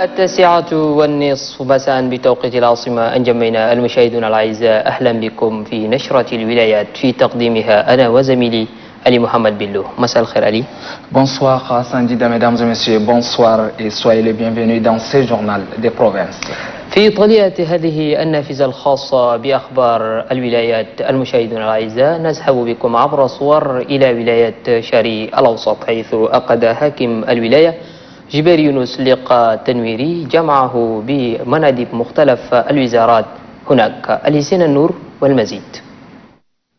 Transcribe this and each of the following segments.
التاسعة والنصف مساء بتوقيت العاصمة. أنجمينا المشاهدون الأعزاء، أهلا بكم في نشرة الولايات في تقديمها أنا وزميلي Ali Mohamed Billo. Masal Khair Ali. Bonsoir Sandida, mesdames et messieurs, bonsoir et soyez les bienvenus dans ce journal des provinces. في طليعة هذه النافذة الخاصة بأخبار الولايات المشاهدون الأعزاء، نذهب بكم عبر صور إلى ولاية شرقي الأوسط، حيث أقد حاكم الولاية جبير يونس لقاء تنويري جمعه بمناديب مختلف الوزارات هناك. الحسين النور والمزيد.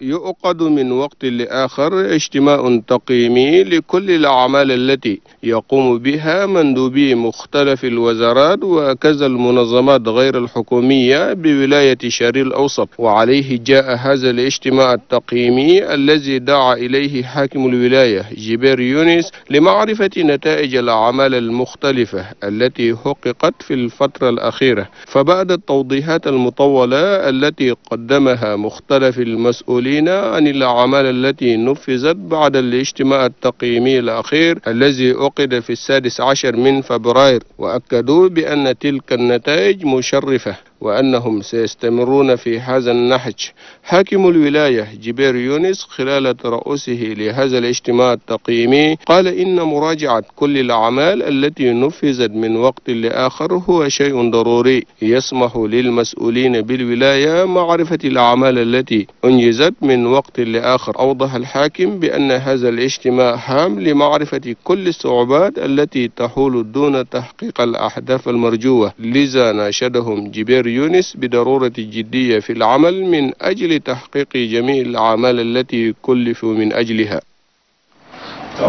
يؤقد من وقت لآخر اجتماع تقييمي لكل الأعمال التي يقوم بها مندوبي مختلف الوزارات وكذا المنظمات غير الحكومية بولاية شرقي الأوسط، وعليه جاء هذا الاجتماع التقييمي الذي دعا إليه حاكم الولاية جبير يونس لمعرفة نتائج الأعمال المختلفة التي حققت في الفترة الأخيرة. فبعد التوضيحات المطولة التي قدمها مختلف المسؤولين عن الأعمال التي نفذت بعد الاجتماع التقييمي الأخير الذي عقد في 16 من فبراير، وأكدوا بأن تلك النتائج مشرفة وأنهم سيستمرون في هذا النهج. حاكم الولاية جبير يونس خلال ترأسه لهذا الاجتماع التقييمي قال إن مراجعة كل الأعمال التي نفذت من وقت لآخر هو شيء ضروري يسمح للمسؤولين بالولاية معرفة الأعمال التي أنجزت من وقت لآخر. أوضح الحاكم بأن هذا الاجتماع هام لمعرفة كل الصعوبات التي تحول دون تحقيق الأهداف المرجوة، لذا ناشدهم جبير يونس بضرورة الجدية في العمل من أجل تحقيق جميع الأعمال التي كلفوا من أجلها.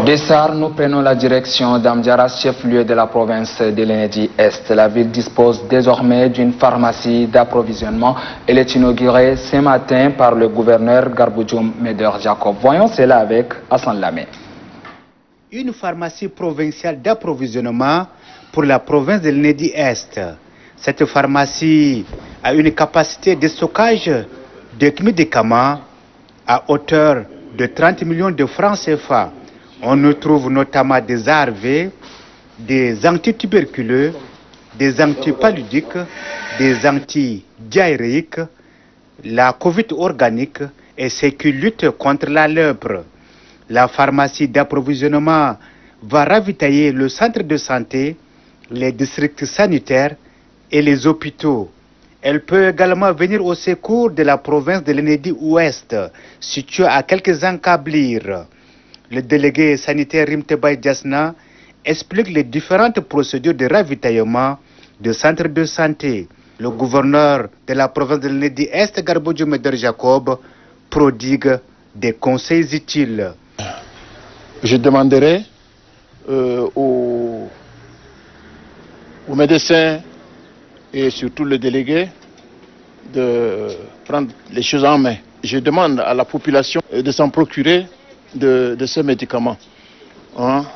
Dessart, nous prenons la direction d'Amdjara, chef-lieu de la province de l'Enedi-Est. La ville dispose désormais d'une pharmacie d'approvisionnement. Elle est inaugurée ce matin par le gouverneur Garboudjoum Meder Jacob. Voyons cela avec Hassan Lamé. Une pharmacie provinciale d'approvisionnement pour la province de l'Enedi-Est. Cette pharmacie a une capacité de stockage de médicaments à hauteur de 30 millions de francs CFA. On y trouve notamment des ARV, des antituberculeux, des antipaludiques, des antidiarrhéiques, la Covid organique et ceux qui luttent contre la lèpre. La pharmacie d'approvisionnement va ravitailler le centre de santé, les districts sanitaires et les hôpitaux. Elle peut également venir au secours de la province de l'Enedi-Ouest, située à quelques encablures. Le délégué sanitaire Rimtebay Diasna explique les différentes procédures de ravitaillement de centres de santé. Le gouverneur de la province de l'Enedi-Est, Garboudjoum Meder Jacob, prodigue des conseils utiles. Je demanderai aux médecins et surtout le délégué de prendre les choses en main. Je demande à la population de s'en procurer de ces médicaments.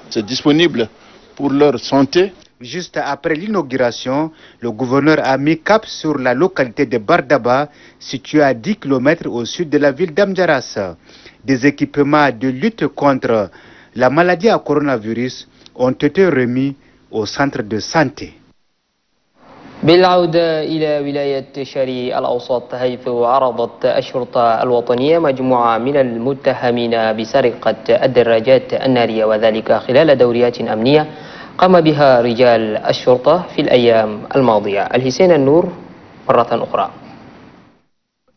C'est disponible pour leur santé. Juste après l'inauguration, le gouverneur a mis cap sur la localité de Bardaba, située à 10 km au sud de la ville d'Amdjaras. Des équipements de lutte contre la maladie à coronavirus ont été remis au centre de santé. بالعودة إلى ولاية شرقي الأوسط، حيث عرضت الشرطة الوطنية مجموعة من المتهمين بسرقة الدراجات النارية، وذلك خلال دوريات أمنية قام بها رجال الشرطة في الأيام الماضية. الحسين النور مرة أخرى.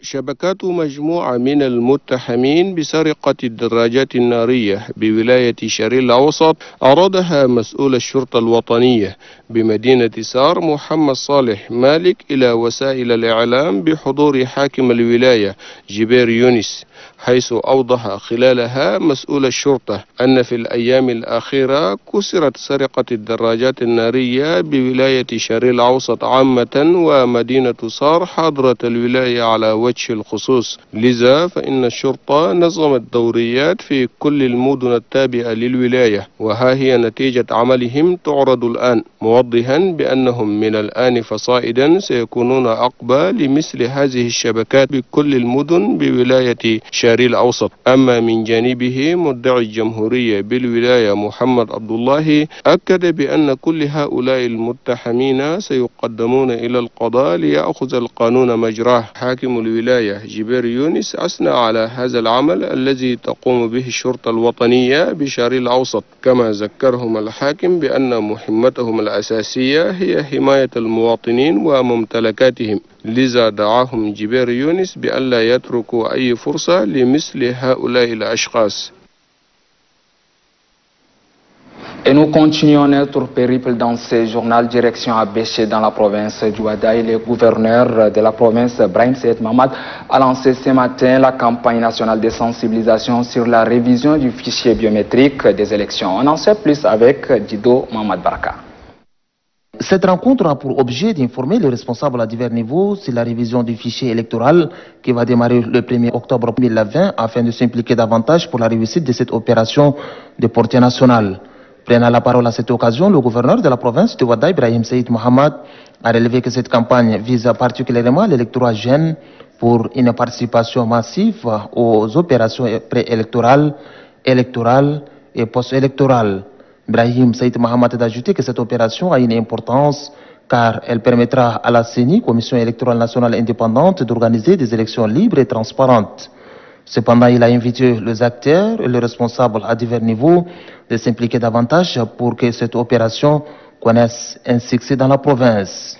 شبكات مجموعة من المتهمين بسرقة الدراجات النارية بولاية شرقي الأوسط أرادها مسؤول الشرطة الوطنية بمدينة سار محمد صالح مالك إلى وسائل الإعلام بحضور حاكم الولاية جبير يونس. حيث أوضح خلالها مسؤول الشرطة أن في الأيام الأخيرة كسرت سرقة الدراجات النارية بولاية شرقي الأوسط عامة ومدينة صار حاضرة الولاية على وجه الخصوص. لذا فإن الشرطة نظمت دوريات في كل المدن التابعة للولاية، وها هي نتيجة عملهم تعرض الآن، موضحا بأنهم من الآن فصاعدا سيكونون أقبى لمثل هذه الشبكات بكل المدن بولاية شرقي الأوسط. أما من جانبه مدعي الجمهورية بالولاية محمد عبد الله أكد بأن كل هؤلاء المتهمين سيقدمون إلى القضاء ليأخذ القانون مجراه. حاكم الولاية جبير يونس أثنى على هذا العمل الذي تقوم به الشرطة الوطنية بشرقي الأوسط، كما ذكرهم الحاكم بأن مهمتهم الأساسية هي حماية المواطنين وممتلكاتهم. لذا دعاهم جبير يونس بألا يتركوا أي فرصة لمثل هؤلاء الأشخاص. Et nous continuons notre périple dans ce journal direction à Béché dans la province du Ouadaye. Le gouverneur de la province, Brahim Seyed Mamad, a lancé ce matin la campagne nationale de sensibilisation sur la révision du fichier biométrique des élections. On en sait plus avec Dido Mamad Baraka. Cette rencontre a pour objet d'informer les responsables à divers niveaux sur la révision du fichier électoral qui va démarrer le 1er octobre 2020 afin de s'impliquer davantage pour la réussite de cette opération de portée nationale. Prenant la parole à cette occasion, le gouverneur de la province de Ouadaye, Brahim Seyed Mohamad, a relevé que cette campagne vise particulièrement l'électorat jeune pour une participation massive aux opérations préélectorales, électorales et post-électorales. Brahim Seyed Mohamad a ajouté que cette opération a une importance car elle permettra à la CENI, Commission électorale nationale indépendante, d'organiser des élections libres et transparentes. Cependant, il a invité les acteurs et les responsables à divers niveaux de s'impliquer davantage pour que cette opération connaisse un succès dans la province.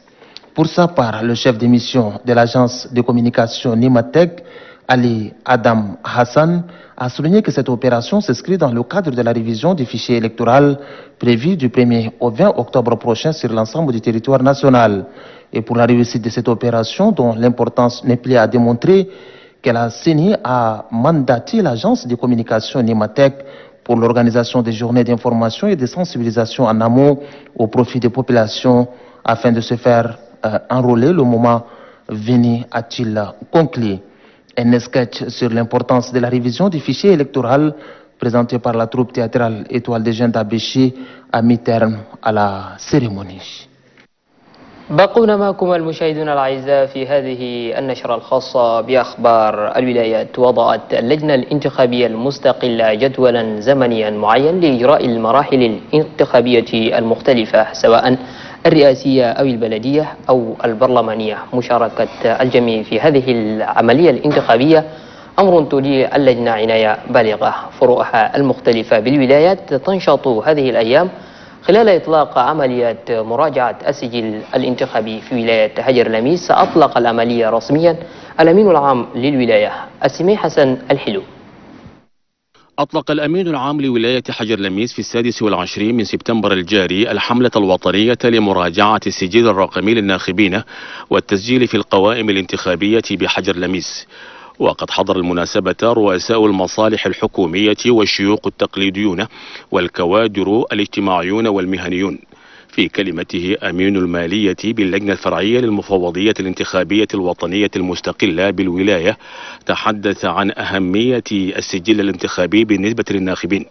Pour sa part, le chef de mission de l'agence de communication Nimatec, Ali Adam Hassan, a souligné que cette opération s'inscrit dans le cadre de la révision du fichier électoral prévu du 1er au 20 octobre prochain sur l'ensemble du territoire national. Et pour la réussite de cette opération, dont l'importance n'est plus à démontrer, que la CENI a mandaté l'agence de communication Nimatec pour l'organisation des journées d'information et de sensibilisation en amont au profit des populations afin de se faire enrôler le moment venu, a-t-il conclu. Un sketch sur l'importance de la révision du fichier électoral présenté par la troupe théâtrale Étoile des Jeunes d'Abéché a mis terme à la cérémonie. بقونا معكم المشاهدون الأعزاء في هذه النشرة الخاصة بأخبار الولايات. وضعت اللجنة الانتخابية المستقلة جدولا زمنيا معين لإجراء المراحل الانتخابية المختلفة سواء الرئاسية أو البلدية أو البرلمانية. مشاركة الجميع في هذه العملية الانتخابية أمر تولي اللجنة عناية بالغة. فروعها المختلفة بالولايات تنشط هذه الأيام خلال إطلاق عملية مراجعة السجل الانتخابي في ولاية حجر لميس. أطلق العملية رسميا الأمين العام للولاية السميح حسن الحلو. أطلق الأمين العام لولاية حجر لميس في 26 من سبتمبر الجاري الحملة الوطنية لمراجعة السجل الرقمي للناخبين والتسجيل في القوائم الانتخابية بحجر لميس. وقد حضر المناسبة رؤساء المصالح الحكومية والشيوخ التقليديون والكوادر الاجتماعيون والمهنيون. في كلمته أمين المالية باللجنة الفرعية للمفوضية الانتخابية الوطنية المستقلة بالولاية تحدث عن أهمية السجل الانتخابي بالنسبة للناخبين.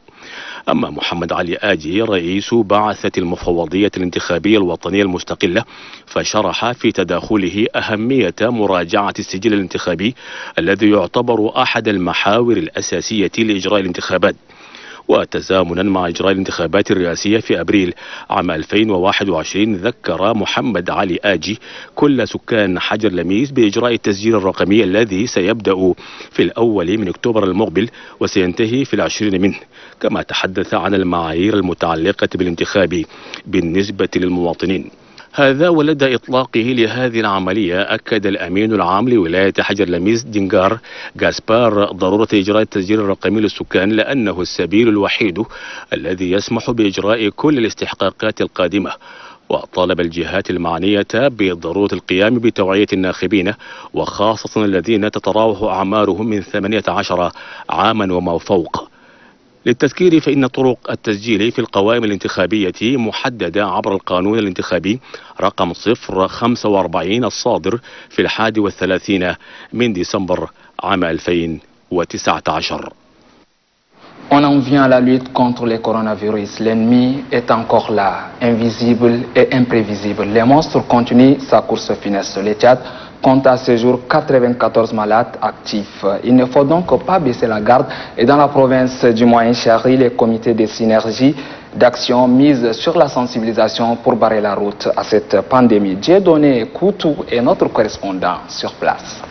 أما محمد علي آجي رئيس بعثة المفوضية الانتخابية الوطنية المستقلة فشرح في تداخله أهمية مراجعة السجل الانتخابي الذي يعتبر أحد المحاور الأساسية لإجراء الانتخابات. وتزامنا مع إجراء الانتخابات الرئاسية في أبريل عام 2021 ذكر محمد علي آجي كل سكان حجر لميس بإجراء التسجيل الرقمي الذي سيبدأ في الأول من أكتوبر المقبل وسينتهي في 20 منه. كما تحدث عن المعايير المتعلقة بالانتخاب بالنسبة للمواطنين. هذا ولدى إطلاقه لهذه العملية أكد الأمين العام لولاية حجر لميس دينغار غاسبار ضرورة إجراء التسجيل الرقمي للسكان لأنه السبيل الوحيد الذي يسمح بإجراء كل الاستحقاقات القادمة. وطالب الجهات المعنية بضرورة القيام بتوعية الناخبين وخاصة الذين تتراوح أعمارهم من 18 عاما وما فوق. للتذكير فإن طرق التسجيل في القوائم الانتخابية محددة عبر القانون الانتخابي رقم 045 الصادر في 31 من ديسمبر عام 2019. On en vient à la lutte contre le coronavirus. L'ennemi est encore là, invisible et imprévisible. Les monstres continuent sa course funeste. Le Tchad compte à ce jour 94 malades actifs. Il ne faut donc pas baisser la garde. Et dans la province du Moyen-Chari, les comités de synergie d'action misent sur la sensibilisation pour barrer la route à cette pandémie. Dieudonné Koutou est notre correspondant sur place.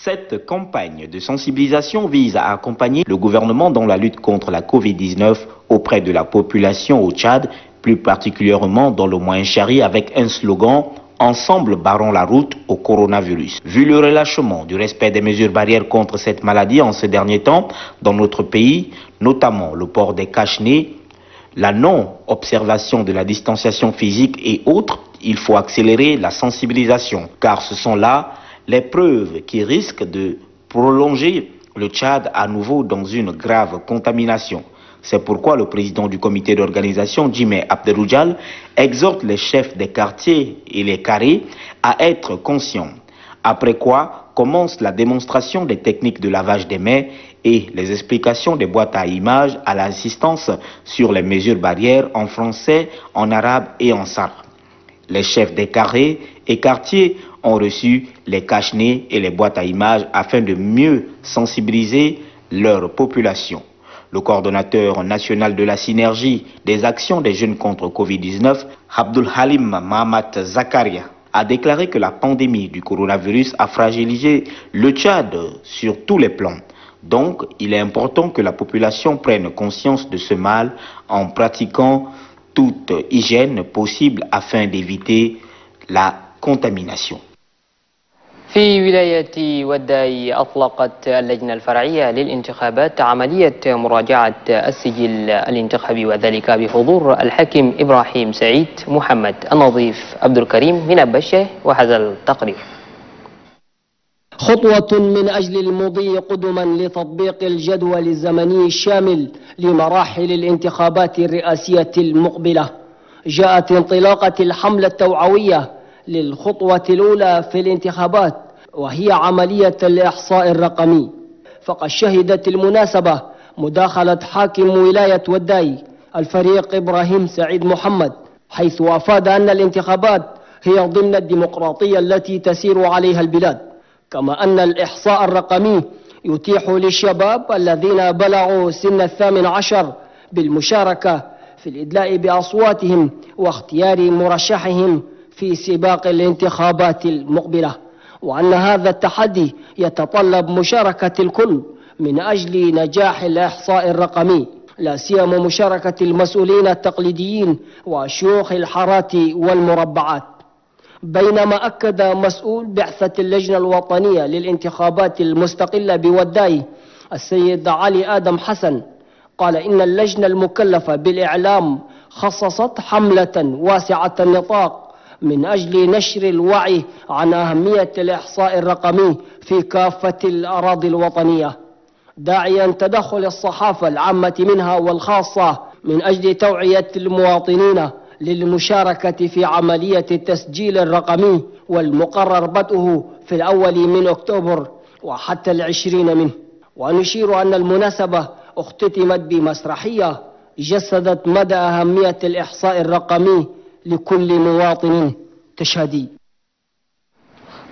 Cette campagne de sensibilisation vise à accompagner le gouvernement dans la lutte contre la Covid-19 auprès de la population au Tchad, plus particulièrement dans le Moyen-Chari, avec un slogan « Ensemble barrons la route au coronavirus ». Vu le relâchement du respect des mesures barrières contre cette maladie en ces derniers temps dans notre pays, notamment le port des cache-nez, la non-observation de la distanciation physique et autres, il faut accélérer la sensibilisation, car ce sont là les preuves qui risquent de prolonger le Tchad à nouveau dans une grave contamination. C'est pourquoi le président du comité d'organisation, Jimé Abderoudjal, exhorte les chefs des quartiers et les carrés à être conscients. Après quoi commence la démonstration des techniques de lavage des mains et les explications des boîtes à images à l'assistance sur les mesures barrières en français, en arabe et en sarr. Les chefs des carrés et quartiers ont reçu les cache-nez et les boîtes à images afin de mieux sensibiliser leur population. Le coordonnateur national de la synergie des actions des jeunes contre Covid-19, Abdul Halim Mahamat Zakaria, a déclaré que la pandémie du coronavirus a fragilisé le Tchad sur tous les plans. Donc, il est important que la population prenne conscience de ce mal en pratiquant toute hygiène possible afin d'éviter la contamination. في ولاية وداي أطلقت اللجنة الفرعية للانتخابات عملية مراجعة السجل الانتخابي وذلك بحضور الحاكم إبراهيم سعيد محمد. النظيف عبد الكريم من أبشه وهذا التقرير. خطوة من أجل المضي قدما لتطبيق الجدول الزمني الشامل لمراحل الانتخابات الرئاسية المقبلة. جاءت انطلاقة الحملة التوعوية للخطوة الأولى في الانتخابات وهي عملية الإحصاء الرقمي. فقد شهدت المناسبة مداخلة حاكم ولاية وداي الفريق إبراهيم سعيد محمد، حيث أفاد أن الانتخابات هي ضمن الديمقراطية التي تسير عليها البلاد، كما أن الإحصاء الرقمي يتيح للشباب الذين بلغوا سن 18 بالمشاركة في الإدلاء بأصواتهم واختيار مرشحهم في سباق الانتخابات المقبلة، وأن هذا التحدي يتطلب مشاركة الكل من أجل نجاح الإحصاء الرقمي، لا سيما مشاركة المسؤولين التقليديين وشيوخ الحارات والمربعات. بينما أكد مسؤول بعثة اللجنة الوطنية للانتخابات المستقلة بوداي السيد علي آدم حسن، قال إن اللجنة المكلفة بالإعلام خصصت حملة واسعة النطاق من أجل نشر الوعي عن أهمية الإحصاء الرقمي في كافة الأراضي الوطنية، داعيا تدخل الصحافة العامة منها والخاصة من أجل توعية المواطنين للمشاركة في عملية التسجيل الرقمي، والمقرر بدءه في الأول من أكتوبر وحتى 20 منه. ونشير أن المناسبة اختتمت بمسرحية جسدت مدى أهمية الإحصاء الرقمي لكل مواطن تشهدي.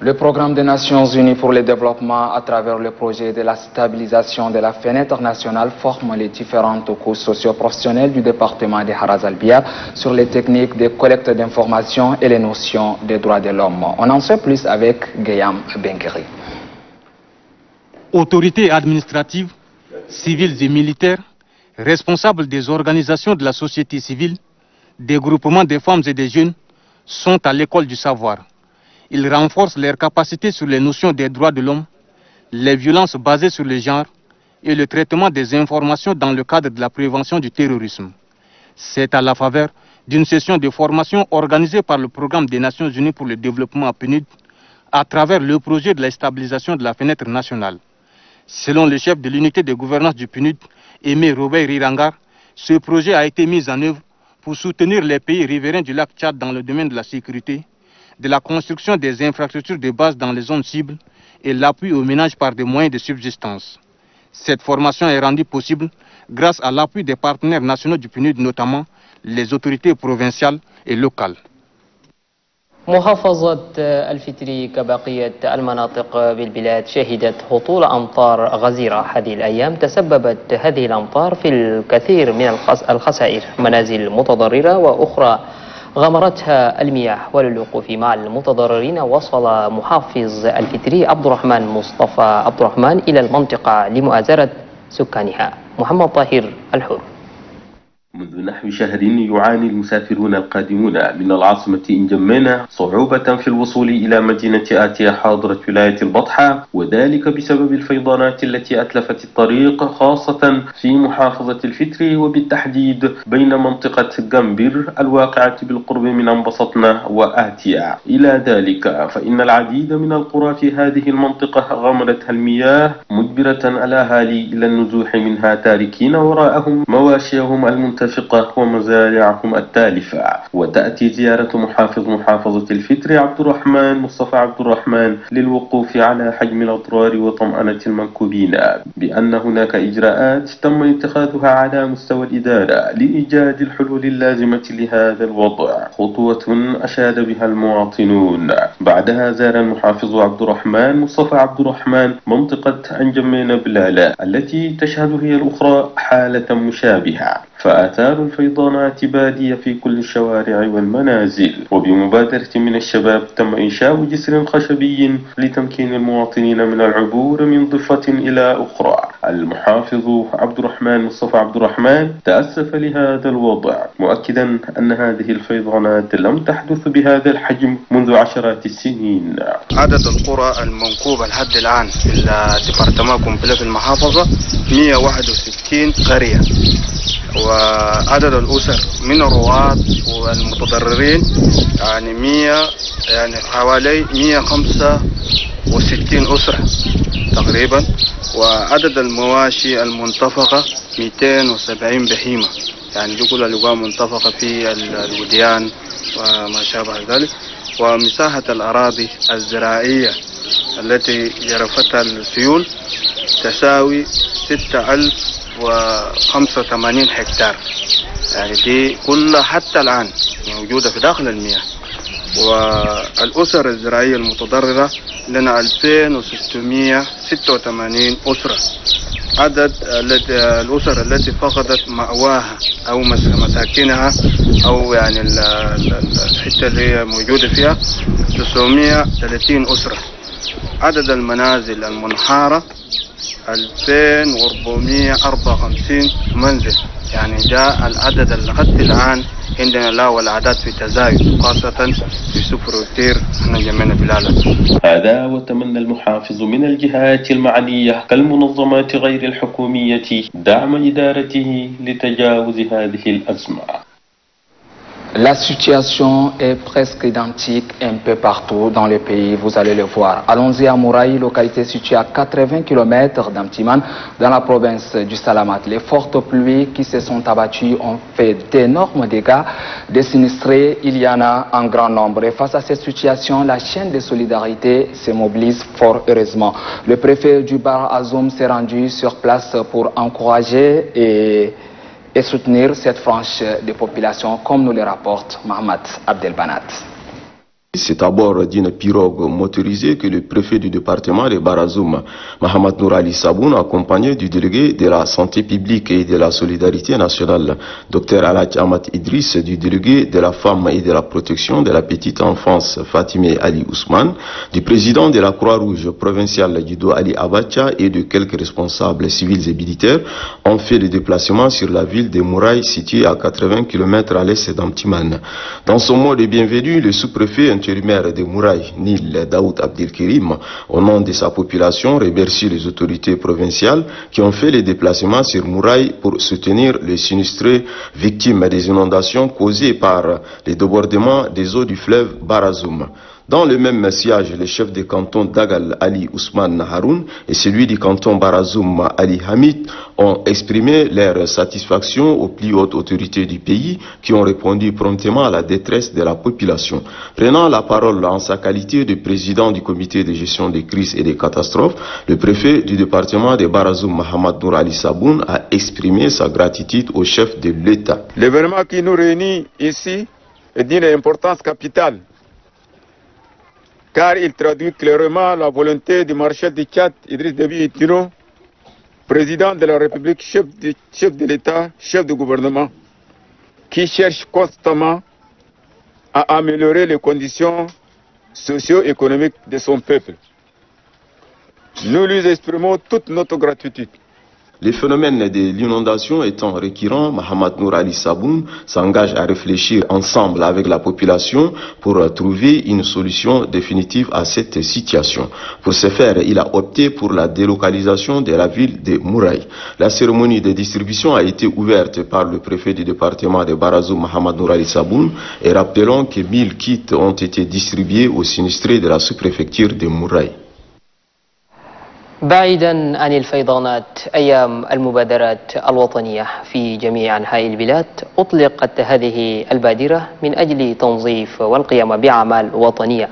Le programme des Nations Unies pour le développement à travers le projet de la stabilisation de la fenêtre nationale forme les différentes couches socio-professionnelles du département de Haraz al-Biab sur les techniques de collecte d'informations et les notions des droits de l'homme. On en sait plus avec Guillaume Benkeri. Autorités administratives, civiles et militaires, responsables des organisations de la société civile, des groupements de femmes et des jeunes sont à l'école du savoir. Ils renforcent leurs capacités sur les notions des droits de l'homme, les violences basées sur le genre et le traitement des informations dans le cadre de la prévention du terrorisme. C'est à la faveur d'une session de formation organisée par le Programme des Nations Unies pour le développement PNUD à travers le projet de la stabilisation de la fenêtre nationale. Selon le chef de l'unité de gouvernance du PNUD, Aimé Robert Rirangar, ce projet a été mis en œuvre pour soutenir les pays riverains du lac Tchad dans le domaine de la sécurité, de la construction des infrastructures de base dans les zones cibles et l'appui aux ménages par des moyens de subsistance. Cette formation est rendue possible grâce à l'appui des partenaires nationaux du PNUD, notamment les autorités provinciales et locales. محافظة الفتري كبقية المناطق بالبلاد شهدت هطول أمطار غزيرة هذه الأيام. تسببت هذه الأمطار في الكثير من الخسائر، منازل متضررة وأخرى غمرتها المياه. وللوقوف مع المتضررين وصل محافظ الفتري عبد الرحمن مصطفى عبد الرحمن إلى المنطقة لمؤازرة سكانها. محمد طاهر الحر. منذ نحو شهر يعاني المسافرون القادمون من العاصمة إنجمينة صعوبة في الوصول إلى مدينة آتيا حاضرة ولاية البطحة، وذلك بسبب الفيضانات التي أتلفت الطريق خاصة في محافظة الفتري وبالتحديد بين منطقة جنبر الواقعة بالقرب من أنبسطنا وآتيا. إلى ذلك فإن العديد من القرى في هذه المنطقة غمرتها المياه مجبرة الأهالي إلى النزوح منها تاركين وراءهم مواشيهم المنتشرة ومزارعهم التالفة. وتأتي زيارة محافظة الفتري عبد الرحمن مصطفى عبد الرحمن للوقوف على حجم الأضرار وطمأنة المنكوبين بأن هناك إجراءات تم اتخاذها على مستوى الإدارة لإيجاد الحلول اللازمة لهذا الوضع، خطوة أشاد بها المواطنون. بعدها زار المحافظ عبد الرحمن مصطفى عبد الرحمن منطقة أنجمين بلالة التي تشهد هي الأخرى حالة مشابهة، فآثار الفيضانات بادية في كل الشوارع والمنازل. وبمبادرة من الشباب تم إنشاء جسر خشبي لتمكين المواطنين من العبور من ضفة إلى أخرى. المحافظ عبد الرحمن مصطفى عبد الرحمن تأسف لهذا الوضع، مؤكدا أن هذه الفيضانات لم تحدث بهذا الحجم منذ عشرات السنين. عدد القرى المنكوبة لحد الآن في الديبارتمان كومبلي في المحافظة 161 قرية، وعدد الأسر من الرواة والمتضررين يعني حوالي 165 أسرة تقريبا، وعدد المواشي المنتفقة 270 بهيمة، يعني دي كلها لقاء منتفقة في الوديان وما شابه ذلك. ومساحة الأراضي الزراعية التي جرفتها السيول تساوي 6085 هكتار، يعني دي كلها حتى الآن موجودة في داخل المياه. والأسر الزراعية المتضررة لنا 2686 أسرة. عدد الأسر التي فقدت مأواها أو مساكنها أو يعني الحتة اللي هي موجودة فيها 930 أسرة. عدد المنازل المنحارة 2454 منزل، يعني جاء العدد لحد الآن عندنا لا والأعداد في تزايد، خاصة في سوبروتير احنا جميعنا بلالة. هذا وتمنى المحافظ من الجهات المعنية كالمنظمات غير الحكومية دعم إدارته لتجاوز هذه الأزمة. La situation est presque identique un peu partout dans le pays, vous allez le voir. Allons-y à Mouraï, localité située à 80 km d'Amtiman, dans la province du Salamat. Les fortes pluies qui se sont abattues ont fait d'énormes dégâts. Des sinistrés, il y en a en grand nombre. Et face à cette situation, la chaîne de solidarité se mobilise fort heureusement. Le préfet du Bar Azoum s'est rendu sur place pour encourager et soutenir cette frange de population, comme nous le rapporte Mohamed Abdelbanat. C'est à bord d'une pirogue motorisée que le préfet du département de Barazoum, Mohamed Nourali Saboun, accompagné du délégué de la santé publique et de la solidarité nationale, Dr Alhaj Ahmad Idriss, du délégué de la femme et de la protection de la petite enfance, Fatimé Ali Ousmane, du président de la Croix-Rouge provinciale Dido Ali Abacha et de quelques responsables civils et militaires, ont fait le déplacement sur la ville de Mouraï, située à 80 km à l'est d'Amtiman. Dans son mot de bienvenue, le sous-préfet intérimaire de Mouraï, Nil Daoud Abdelkirim, au nom de sa population, remercie les autorités provinciales qui ont fait les déplacements sur Mouraï pour soutenir les sinistrés victimes des inondations causées par les débordements des eaux du fleuve Barazoum. Dans le même sillage, les chefs des cantons d'Agal Ali Ousmane Haroun et celui du canton Barazoum Ali Hamid ont exprimé leur satisfaction aux plus hautes autorités du pays qui ont répondu promptement à la détresse de la population. Prenant la parole en sa qualité de président du comité de gestion des crises et des catastrophes, le préfet du département de Barazoum Mohamed Nour Ali Saboun a exprimé sa gratitude au chef de l'État. L'événement qui nous réunit ici est d'une importance capitale, car il traduit clairement la volonté du maréchal du Tchad, Idriss Déby Itno, président de la République, chef de l'État, chef de gouvernement, qui cherche constamment à améliorer les conditions socio-économiques de son peuple. Nous lui exprimons toute notre gratitude. Les phénomènes de l'inondation étant récurrents, Mohamed Nour Ali Saboun s'engage à réfléchir ensemble avec la population pour trouver une solution définitive à cette situation. Pour ce faire, il a opté pour la délocalisation de la ville de Mouraï. La cérémonie de distribution a été ouverte par le préfet du département de Barazoum, Mohamed Nour Ali Saboun, et rappelons que 1000 kits ont été distribués aux sinistrés de la sous-préfecture de Mouraï. بعيدا عن الفيضانات، أيام المبادرات الوطنية في جميع أنحاء البلاد أطلقت هذه البادرة من أجل تنظيف والقيام بأعمال وطنية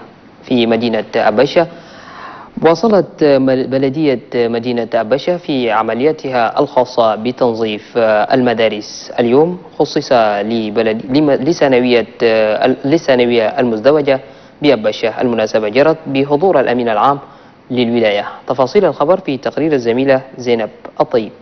في مدينة أبشة. واصلت بلدية مدينة أبشة في عملياتها الخاصة بتنظيف المدارس. اليوم خصص للثانوية المزدوجة بأبشة. المناسبة جرت بحضور الأمين العام للولاية. تفاصيل الخبر في تقرير الزميلة زينب الطيب.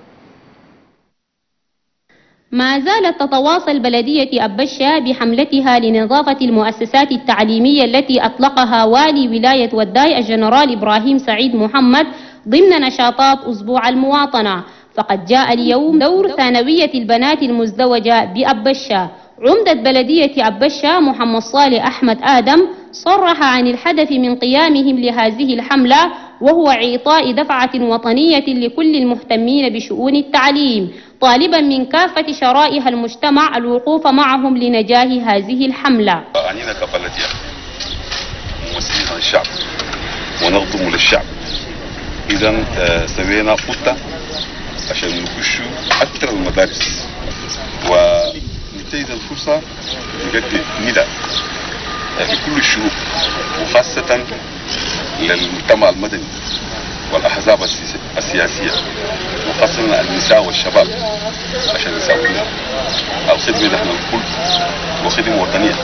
ما زالت تتواصل بلدية أبشة بحملتها لنظافة المؤسسات التعليمية التي أطلقها والي ولاية وداي الجنرال إبراهيم سعيد محمد ضمن نشاطات أسبوع المواطنة. فقد جاء اليوم دور ثانوية البنات المزدوجة بأبشة. عمدة بلدية أبشة محمد صالح أحمد آدم صرح عن الهدف من قيامهم لهذه الحملة، وهو إعطاء دفعة وطنية لكل المهتمين بشؤون التعليم، طالبا من كافة شرائح المجتمع الوقوف معهم لنجاح هذه الحملة. عنينا كبلدية ممثلين عن الشعب ونخدم للشعب، إذا سوينا خطة عشان نخش أكثر المدارس وننتهز الفرصة نقدم نداء لكل الشعوب وخاصة للمجتمع المدني والأحزاب السياسية وخاصة النساء والشباب عشان يساعدونا الخدمة نحن الكل وخدمة وطنية.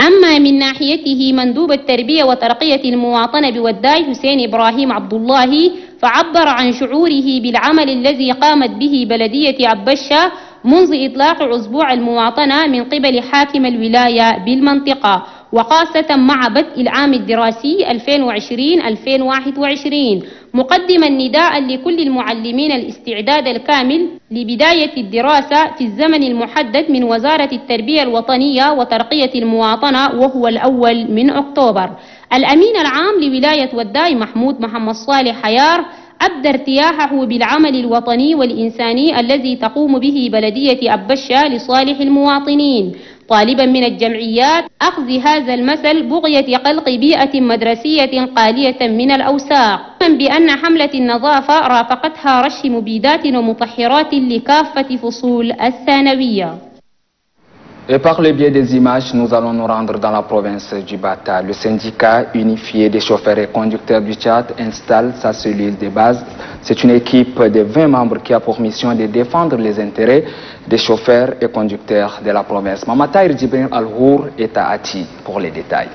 أما من ناحيته مندوب التربية وترقية المواطنة بوداي حسين إبراهيم عبد الله فعبر عن شعوره بالعمل الذي قامت به بلدية أبشة منذ إطلاق أسبوع المواطنة من قبل حاكم الولاية بالمنطقة، وخاصة مع بدء العام الدراسي 2020-2021، مقدما نداء لكل المعلمين الاستعداد الكامل لبداية الدراسة في الزمن المحدد من وزارة التربية الوطنية وترقية المواطنة، وهو الأول من أكتوبر. الأمين العام لولاية وداي محمد صالح حيار أبدى ارتياحه بالعمل الوطني والإنساني الذي تقوم به بلدية أبشة لصالح المواطنين، طالبا من الجمعيات أخذ هذا المثل بغية خلق بيئة مدرسية خالية من الأوساخ، بأن حملة النظافة رافقتها رش مبيدات ومطهرات لكافة فصول الثانوية. Et par le biais des images, nous allons nous rendre dans la province du Bata. Le syndicat unifié des chauffeurs et conducteurs du Tchad installe sa cellule de base. C'est une équipe de 20 membres qui a pour mission de défendre les intérêts des chauffeurs et conducteurs de la province. Mamataïr Djibril Al-Hour est à Ati pour les détails.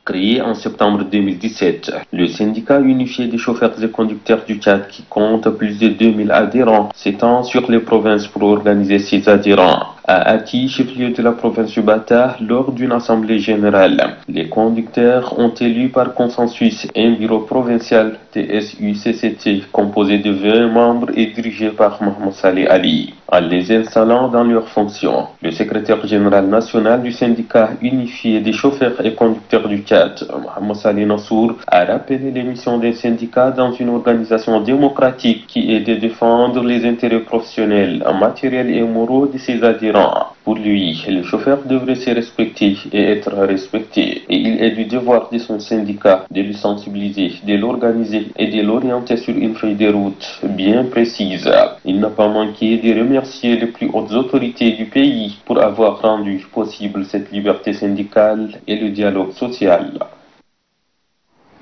Créé en septembre 2017, le syndicat unifié des chauffeurs et conducteurs du Tchad, qui compte plus de 2000 adhérents, s'étend sur les provinces pour organiser ses adhérents à Ati, chef-lieu de la province du Bata, lors d'une assemblée générale. Les conducteurs ont élu par consensus un bureau provincial TSU-CCT composé de 20 membres et dirigé par Mohamed Saleh Ali. En les installant dans leurs fonctions, le secrétaire général national du syndicat unifié des chauffeurs et conducteurs du Tchad, Mohamed Saleh Nassour, a rappelé les missions des syndicats dans une organisation démocratique qui est de défendre les intérêts professionnels, matériels et moraux de ses adhérents. Pour lui, les chauffeurs devraient se respecter et être respectés. Et il est du devoir de son syndicat de le sensibiliser, de l'organiser et de l'orienter sur une feuille de route bien précise. Il n'a pas manqué de remercier les plus hautes autorités du pays pour avoir rendu possible cette liberté syndicale et le dialogue social.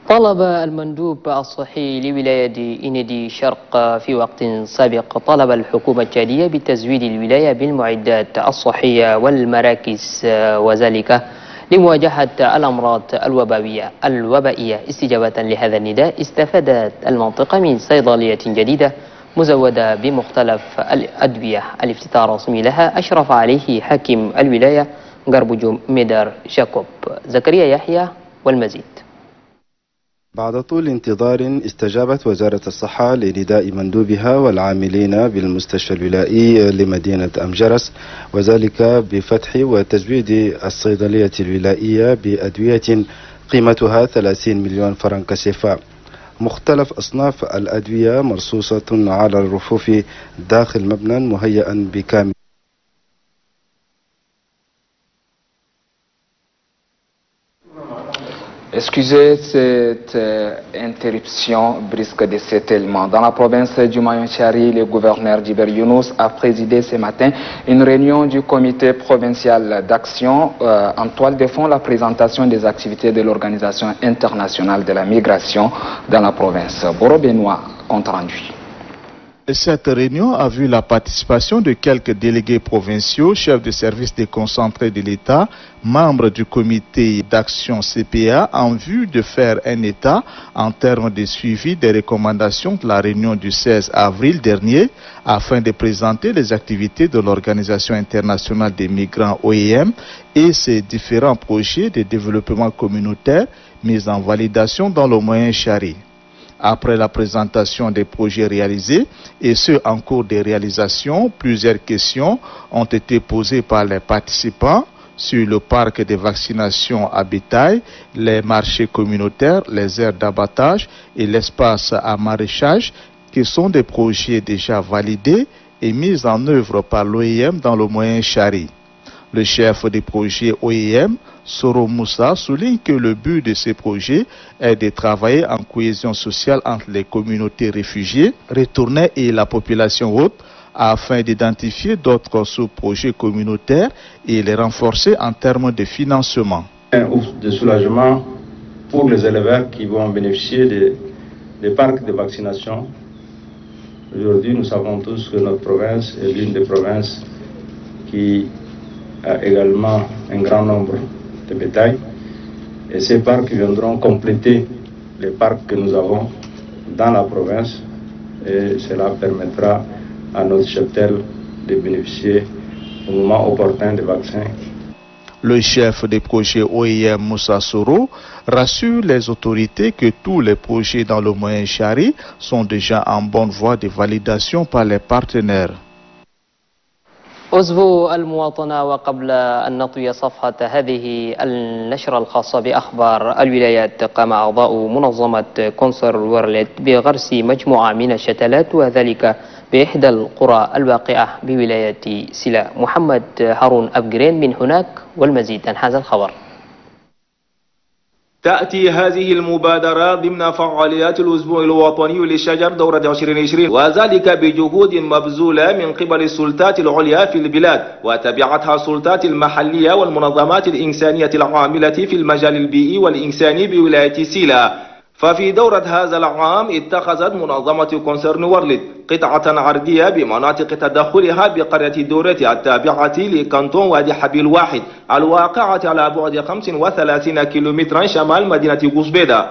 طلب المندوب الصحي لولاية إنيدي شرق في وقت سابق طلب الحكومة التشادية بتزويد الولاية بالمعدات الصحية والمراكز وذلك لمواجهة الأمراض الوبائية. استجابة لهذا النداء استفادت المنطقة من صيدلية جديدة مزودة بمختلف الأدوية. الافتتاح الرسمي لها أشرف عليه حاكم الولاية غربجوم ميدار شاكوب. زكريا يحيى والمزيد. بعد طول انتظار استجابت وزارة الصحة لنداء مندوبها والعاملين بالمستشفى الولائي لمدينة أمجرس، وذلك بفتح وتزويد الصيدلية الولائية بأدوية قيمتها 30 مليون فرنك سيفا. مختلف أصناف الأدوية مرصوصة على الرفوف داخل مبنى مهيئا بكامل. Excusez cette interruption brusque de cet élément. Dans la province du Mayonchari, le gouverneur Djiber Younous a présidé ce matin une réunion du comité provincial d'action en toile de fond la présentation des activités de l'Organisation internationale de la migration dans la province. Boro Benoît, compte rendu. Cette réunion a vu la participation de quelques délégués provinciaux, chefs de service déconcentrés de l'État, membres du comité d'action CPA, en vue de faire un état en termes de suivi des recommandations de la réunion du 16 avril dernier, afin de présenter les activités de l'Organisation internationale des migrants OIM et ses différents projets de développement communautaire mis en validation dans le Moyen-Chari. Après la présentation des projets réalisés et ceux en cours de réalisation, plusieurs questions ont été posées par les participants sur le parc de vaccination à bétail, les marchés communautaires, les aires d'abattage et l'espace à maraîchage, qui sont des projets déjà validés et mis en œuvre par l'OIM dans le Moyen-Chari. Le chef des projets OIM, Soro Moussa, souligne que le but de ces projets est de travailler en cohésion sociale entre les communautés réfugiées, retournées et la population haute, afin d'identifier d'autres sous-projets communautaires et les renforcer en termes de financement. Un ouf de soulagement pour les éleveurs qui vont bénéficier des parcs de vaccination. Aujourd'hui, nous savons tous que notre province est l'une des provinces qui a également un grand nombre de bétail, et ces parcs viendront compléter les parcs que nous avons dans la province, et cela permettra à notre cheptel de bénéficier au moment opportun des vaccins. Le chef des projets OIM, Moussa Soro, rassure les autorités que tous les projets dans le Moyen-Chari sont déjà en bonne voie de validation par les partenaires. أسبوع المواطنة، وقبل أن نطوي صفحة هذه النشرة الخاصة بأخبار الولايات، قام أعضاء منظمة كونسر وورلد بغرس مجموعة من الشتلات، وذلك بإحدى القرى الواقعة بولاية سلا. محمد هارون أبجرين من هناك والمزيد عن هذا الخبر. تأتي هذه المبادرة ضمن فعاليات الأسبوع الوطني للشجر دورة 2020، وذلك بجهود مبذولة من قبل السلطات العليا في البلاد، وتبعتها السلطات المحلية والمنظمات الإنسانية العاملة في المجال البيئي والإنساني بولاية سيلا. ففي دورة هذا العام اتخذت منظمة كونسرن وورلد قطعة عرضية بمناطق تدخلها بقرية دورتي التابعة لكانتون وادي حبيل واحد الواقعة على بعد 35 كيلومترا شمال مدينة غوزبيدا.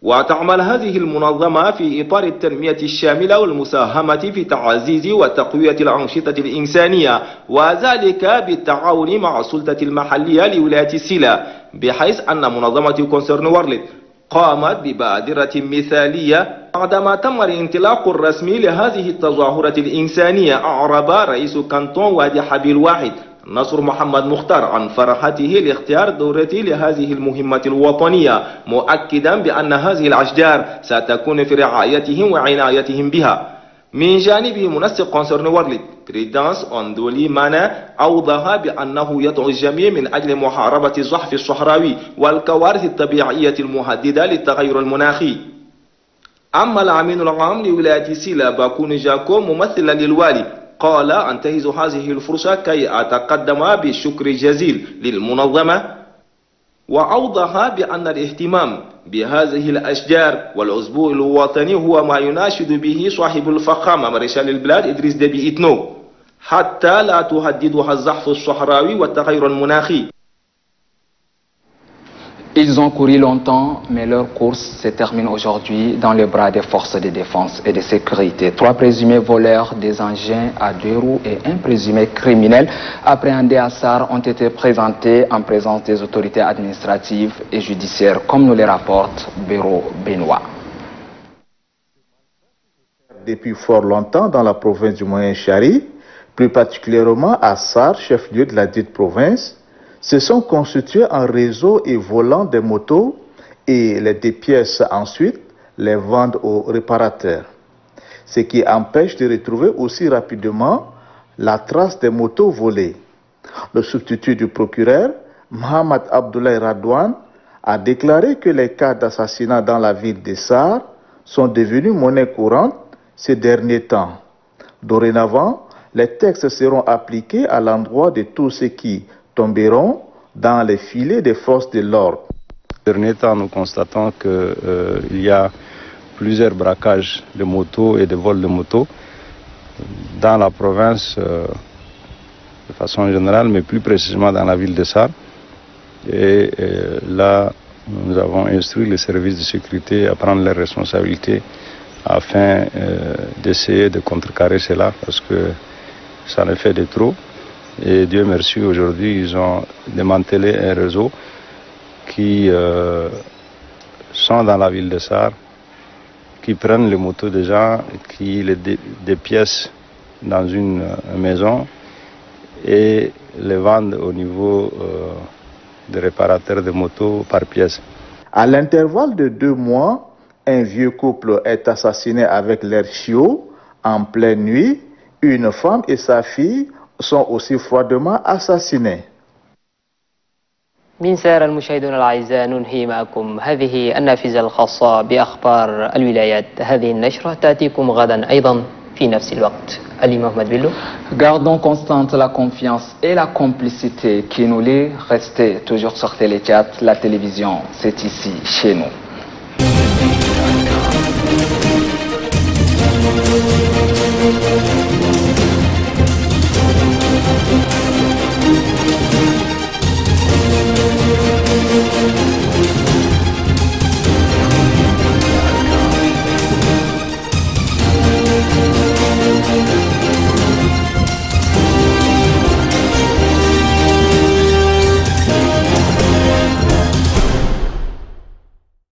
وتعمل هذه المنظمة في إطار التنمية الشاملة والمساهمة في تعزيز وتقوية الأنشطة الإنسانية، وذلك بالتعاون مع السلطة المحلية لولاية سيلا، بحيث أن منظمة كونسيرن وورلد قامت ببادرة مثالية بعدما تم الانطلاق الرسمي لهذه التظاهرة الإنسانية. أعرب رئيس كانتون وادي حبيل واحد نصر محمد مختار عن فرحته لاختيار دورته لهذه المهمة الوطنية، مؤكدا بأن هذه الأشجار ستكون في رعايتهم وعنايتهم بها. من جانبه منسق كونسيرن وورلد بريدانس أندولي مانا أوضح بأنه يدعو الجميع من أجل محاربة الزحف الصحراوي والكوارث الطبيعية المهددة للتغير المناخي. أما الأمين العام لولاية سيلا باكون جاكو ممثلا للوالي قال: أنتهز هذه الفرصة كي أتقدم بالشكر الجزيل للمنظمة، وأوضح بأن الاهتمام بهذه الأشجار والأسبوع الوطني هو ما يناشد به صاحب الفخامة مارشال البلاد إدريس ديبي إتنو حتى لا تهددها الزحف الصحراوي والتغير المناخي. Ils ont couru longtemps, mais leur course se termine aujourd'hui dans les bras des forces de défense et de sécurité. 3 présumés voleurs des engins à 2 roues et un présumé criminel appréhendés à SAR ont été présentés en présence des autorités administratives et judiciaires, comme nous le rapporte Béro Benoît. Depuis fort longtemps dans la province du Moyen-Chari, plus particulièrement à SAR, chef-lieu de la dite province, se sont constitués en réseau et volant des motos et les pièces ensuite les vendent aux réparateurs. Ce qui empêche de retrouver aussi rapidement la trace des motos volées. Le substitut du procureur, Mohamed Abdoulaye Radouane, a déclaré que les cas d'assassinat dans la ville de SAR sont devenus monnaie courante ces derniers temps. Dorénavant, les textes seront appliqués à l'endroit de tous ceux qui tomberont dans les filets des forces de l'ordre. Ces derniers temps, nous constatons qu'il y a plusieurs braquages de motos et de vols de motos dans la province de façon générale, mais plus précisément dans la ville de SAR. Et là, nous avons instruit les services de sécurité à prendre leurs responsabilités afin d'essayer de contrecarrer cela, parce que ça en fait de trop. Et Dieu merci, aujourd'hui, ils ont démantelé un réseau qui sont dans la ville de SAR, qui prennent les motos des gens, qui les dépiècent dans une maison et les vendent au niveau des réparateurs de motos par pièce. À l'intervalle de 2 mois, un vieux couple est assassiné avec leur chiot en pleine nuit. Une femme et sa fille sont aussi froidement assassinés. من سائر المشاهدون الأعزاء ننهي معكم هذه النافذة الخاصة بأخبار الولايات. هذه النشرة تأتيكم غدا أيضا في نفس الوقت. Ali Mohamed Bello. Gardons constante la confiance et la complicité qui nous lie. Restez toujours sur Télé 4, la télévision, c'est ici, chez nous.